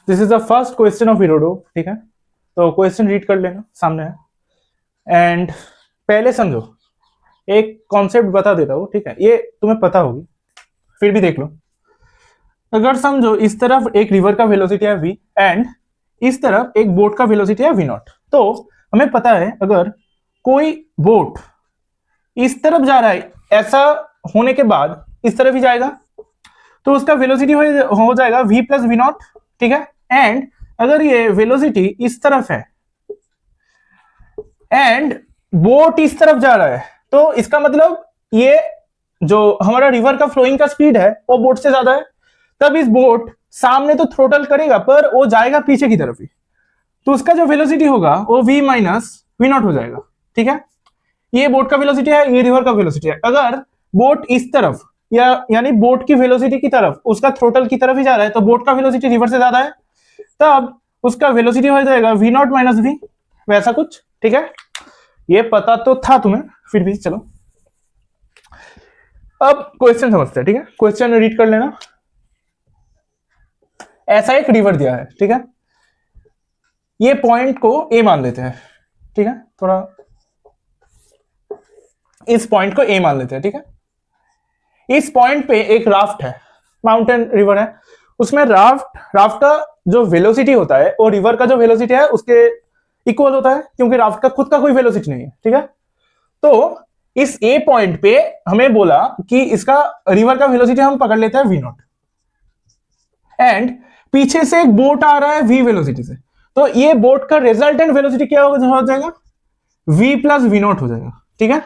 This is the first question of इरोडो, ठीक है। तो क्वेश्चन रीड कर लेना, सामने है। एंड पहले समझो, एक कॉन्सेप्ट बता देता हूँ, ठीक है, ये तुम्हें पता होगी फिर भी देख लो। अगर समझो इस तरफ एक रिवर का वेलोसिटी है v एंड इस तरफ एक बोट का वेलोसिटी है v0, तो हमें पता है अगर कोई बोट इस तरफ जा रहा है, ऐसा होने के बाद इस तरफ ही जाएगा, तो उसका वेलोसिटी हो जाएगा v प्लस v0, ठीक है। एंड अगर ये वेलोसिटी इस तरफ है एंड बोट इस तरफ जा रहा है, तो इसका मतलब ये जो हमारा रिवर का फ्लोइंग का स्पीड है वो बोट से ज्यादा है। तब इस बोट सामने तो थ्रोटल करेगा पर वो जाएगा पीछे की तरफ ही, तो उसका जो वेलोसिटी होगा वो v माइनस v0 हो जाएगा, ठीक है। ये बोट का वेलोसिटी है, ये रिवर का वेलोसिटी है। अगर बोट इस तरफ यानी बोट की वेलोसिटी की तरफ, उसका थ्रोटल की तरफ ही जा रहा है, तो बोट का वेलोसिटी रिवर से ज्यादा है, तब उसका वेलोसिटी हो जाएगा v0 माइनस v, वैसा कुछ, ठीक है। ये पता तो था तुम्हें, फिर भी चलो अब क्वेश्चन समझते हैं, ठीक है। क्वेश्चन रीड कर लेना। ऐसा एक रिवर दिया है, ठीक है, ये पॉइंट को ए मान लेते हैं, ठीक है, थोड़ा इस पॉइंट को ए मान लेते हैं, ठीक है। इस पॉइंट पे एक राफ्ट है, माउंटेन रिवर है, उसमें राफ्ट का जो वेलोसिटी होता है वो रिवर का जो वेलोसिटी है उसके इक्वल होता है, क्योंकि राफ्ट का खुद का कोई वेलोसिटी नहीं है, ठीक है। तो इस ए पॉइंट पे हमें बोला कि इसका रिवर का वेलोसिटी हम पकड़ लेते हैं v0 एंड पीछे से एक बोट आ रहा है v वेलोसिटी से, तो ये बोट का रिजल्टेंट वेलोसिटी क्या हो जाएगा, v प्लस v0 हो जाएगा, ठीक है।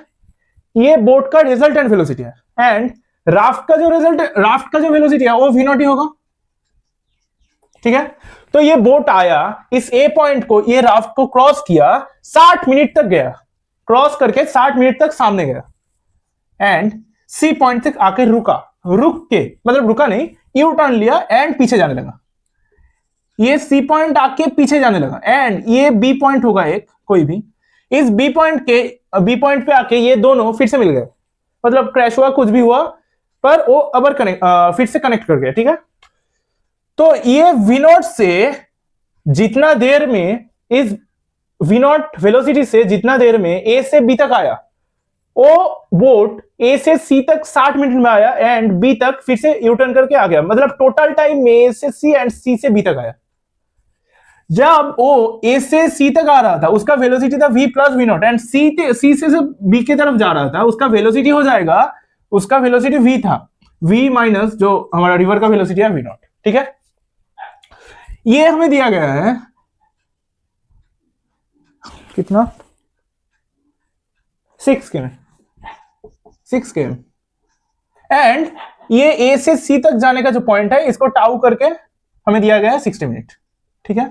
ये बोट का रिजल्टेंट वेलोसिटी है एंड राफ्ट का जो वेलोसिटी है वो v0 ही होगा, ठीक है। तो ये बोट आया इस ए पॉइंट को, ये राफ्ट को क्रॉस किया, 60 मिनट तक गया, क्रॉस करके 60 मिनट तक सामने गया एंड सी पॉइंट तक आके रुक के मतलब रुका नहीं, यू टर्न लिया एंड पीछे जाने लगा। ये सी पॉइंट आके पीछे जाने लगा एंड ये बी पॉइंट होगा एक कोई भी, इस बी पॉइंट पे आके ये दोनों फिर से मिल गए, मतलब क्रैश हुआ, कुछ भी हुआ, पर वो अबर फिर से कनेक्ट कर गया, ठीक है। तो ये v0 से जितना देर में, इस v0 वेलोसिटी से जितना देर में ए से बी तक आया, वो बोट ए से सी तक 60 मिनट में आया एंड बी तक फिर से यू टर्न करके आ गया, मतलब टोटल टाइम में ए से सी एंड सी से बी तक आया। जब वो ए से सी तक आ रहा था उसका वेलोसिटी था v प्लस v0 एंड सी से बी की तरफ जा रहा था, उसका वेलोसिटी हो जाएगा, उसका वेलोसिटी v था, v माइनस जो हमारा रिवर का वेलोसिटी है v0, ठीक है। ये हमें दिया गया है कितना, 6 km एंड ये ए से सी तक जाने का जो पॉइंट है इसको टाउ करके हमें दिया गया है 60 मिनट, ठीक है।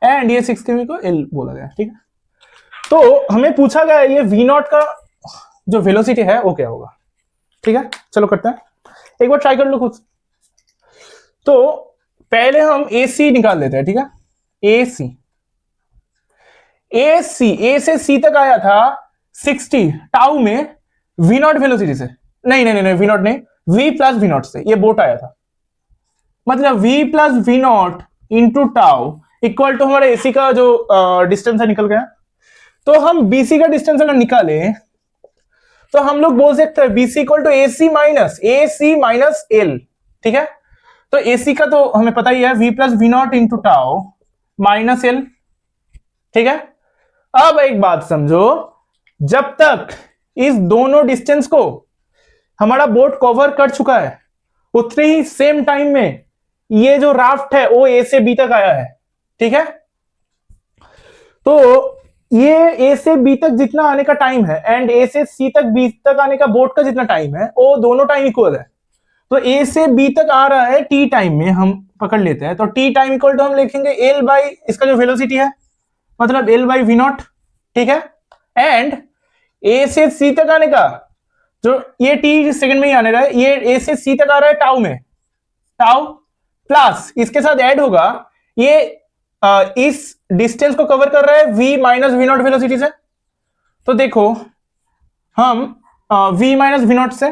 एंड ये 6 km को एल बोला गया, ठीक है। तो हमें पूछा गया ये v0 का जो वेलोसिटी है वो क्या होगा, ठीक है। चलो करते हैं, एक बार ट्राई कर लो खुद। तो पहले हम AC निकाल लेते हैं, ठीक है। ए से सी तक आया था 60 टाउ में v0 वेलोसिटी से, नहीं v0 नहीं, v प्लस v0 से ये बोट आया था, मतलब v plus v0 into tau equal to हमारे AC का जो डिस्टेंस है निकल गया। तो हम BC का डिस्टेंस अगर निकाले तो हम लोग बोल सकते हैं BC equal to AC minus L, ठीक है। तो AC का तो हमें पता ही है v plus v0 into tau minus L, ठीक है। अब एक बात समझो, जब तक इस दोनों डिस्टेंस को हमारा बोट कवर कर चुका है उतने ही सेम टाइम में ये जो राफ्ट है वो ए से बी तक आया है, ठीक है। तो ये ए से बी तक जितना आने का टाइम है एंड ए से सी तक बी तक आने का बोट का जितना टाइम है वो दोनों टाइम इक्वल है। तो ए से बी तक आ रहा है टी टाइम में, हम पकड़ लेते हैं, तो टी टाइम इक्वल टू हम लिखेंगे एल बाई इसका जो वेलोसिटी है, मतलब एल बाई v0, ठीक है। एंड ए से सी तक आने का जो ये टी सेकंड में ही आने रहा है, ये ए से सी तक आ रहा है टाउ में, टाउ प्लस इसके साथ ऐड होगा ये इस डिस्टेंस को कवर कर रहा है v माइनस v0 वेलोसिटी से। तो देखो हम v माइनस v0 से,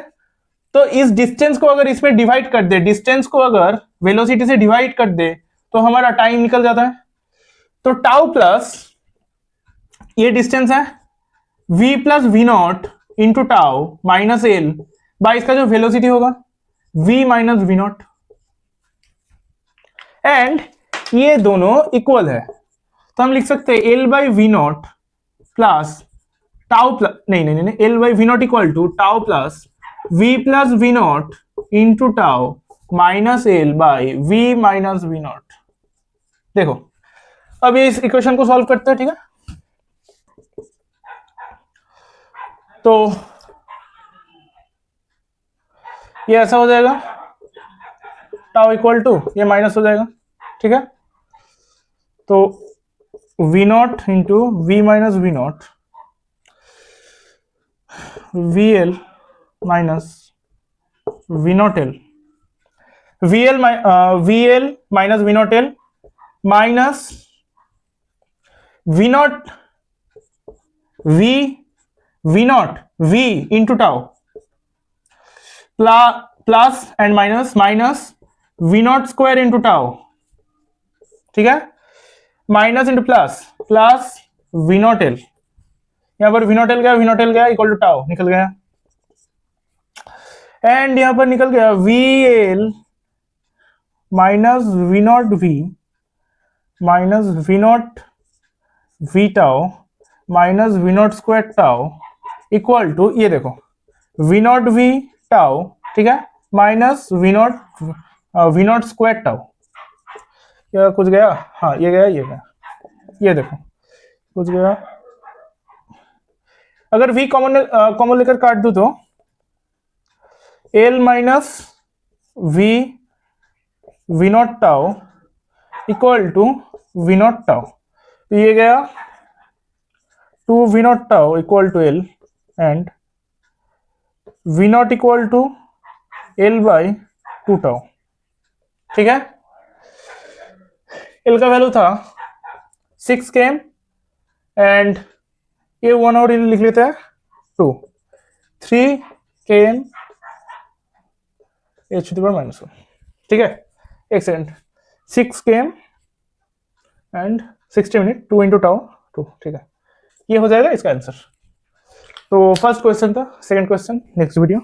तो इस डिस्टेंस को अगर इसमें डिवाइड कर दे, डिस्टेंस को अगर वेलोसिटी से डिवाइड कर दे तो हमारा टाइम निकल जाता है। तो टाउ प्लस ये डिस्टेंस है v plus v naught into tau minus L by इसका जो वेलोसिटी होगा v minus v naught, and ये दोनों इक्वल है तो हम लिख सकते हैं L by v naught plus tau plus नहीं L by v naught equal to tau plus v plus v naught into tau minus L by v minus v naught. देखो अब ये इस इक्वेशन को सॉल्व करते हैं, ठीक है। तो ये ऐसा हो जाएगा टाउ इक्वल टू ये माइनस हो जाएगा, ठीक है। तो v naught into v minus v naught v L minus v naught L v L minus v naught L minus v naught v naught v into tau plus and minus v naught square into tau, ठीक है, minus into plus v naught L, यहां पर v naught L गया equal to tau निकल गया, and यहां पर निकल गया v L minus v naught v minus v naught v tau minus v naught square tau equal to ये देखो वी नॉट वी टाउ, ठीक है, minus v naught square tau. क्या कुछ गया? हाँ ये गया, ये देखो कुछ गया। अगर v कॉमन लेकर काट दूं तो l minus v naught tau equal to v naught tau, तो ये गया 2 v naught tau equal to l and v naught equal to l by 2 tau, ठीक है। l का वैल्यू था 6 km एंड ये 1 और लिख लेते हैं 2 3 km h to the power -1, ठीक है। एक second 6 km and 60 minute 2 into tau 2, ठीक है, ये हो जाएगा इसका आंसर। तो फर्स्ट क्वेश्चन था, सेकंड क्वेश्चन नेक्स्ट वीडियो।